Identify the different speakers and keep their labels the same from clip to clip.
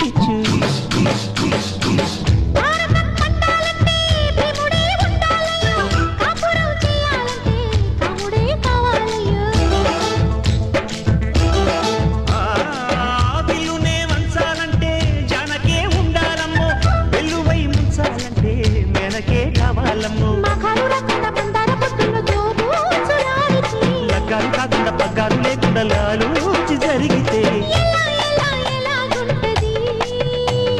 Speaker 1: పిచ్చు బిల్లునే వంచాలంటే జానకే ఉండాలమ్మో వెల్లువై ముంచాలంటే మెనకే కావాలమ్మో లగ్గాలు కాకుండా పగ్గాలు లేకుండా లాలూచి జరిగితే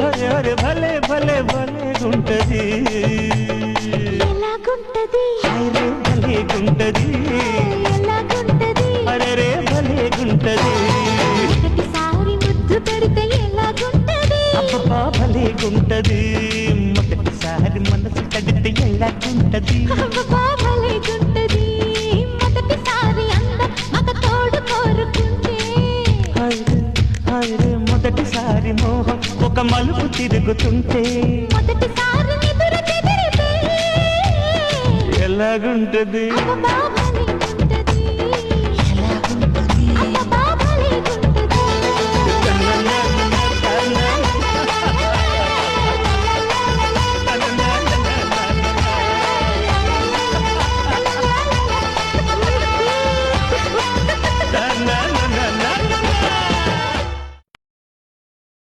Speaker 1: అరే అరే భలే భలే భలే గుంటది అరే భలే గుంటది అరే రే భలే గుంటది అబ్బా భలే గుంటది మొదటిసారి మనసు కడితే ఎలాగుంటది మొదటిసారి మోహం ఒక మలుపు తిరుగుతుంటే ఎలాగుంటది